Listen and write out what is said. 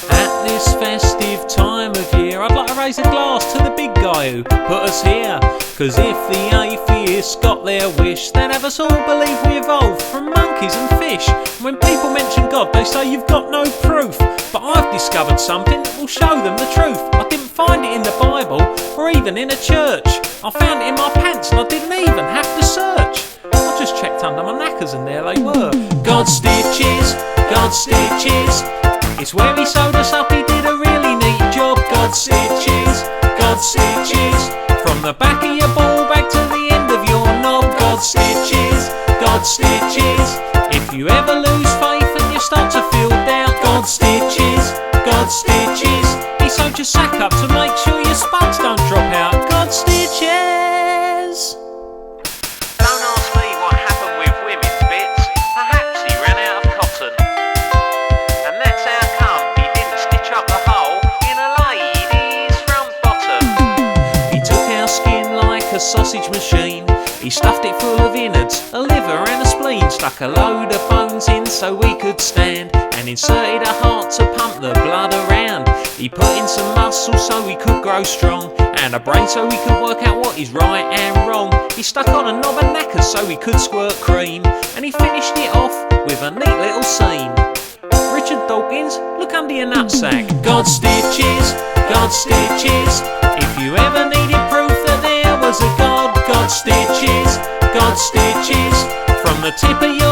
At this festive time of year, I'd like to raise a glass to the big guy who put us here. Cause if the atheists got their wish, they'd have us all believe we evolved from monkeys and fish. And when people mention God, they say you've got no proof. But I've discovered something that will show them the truth. I didn't find it in the Bible, or even in a church. I found it in my pants and I didn't even have to search. I just checked under my knackers and there they were. God stitches, God stitches. It's where he sewed us up, he did a really neat job. God stitches, God stitches. From the back of your ball bag to the end of your knob. God stitches, God stitches. If you ever lose faith and you start to feel doubt, God stitches, God stitches. He sewed your sack up to make sure your spuds don't drop out. God stitches. Don't ask me what happened with women's bits. Perhaps he ran out of cotton. And that's how come he didn't stitch up the hole in a lady's front bottom. He took our skin like a sausage machine. He stuffed it full of innards, a liver and a spleen. Stuck a load of bones in so we could stand, and inserted a heart to pump the blood around. He put in some muscle so we could grow strong, and a brain so we could work out what is right and wrong. He stuck on a knob of knackers so we could squirt cream, and he finished it off with a neat little seam. Richard Dawkins, look under your nutsack. God stitches, God stitches. If you ever needed proof that there was a God, God stitches, God stitches. From the tip of your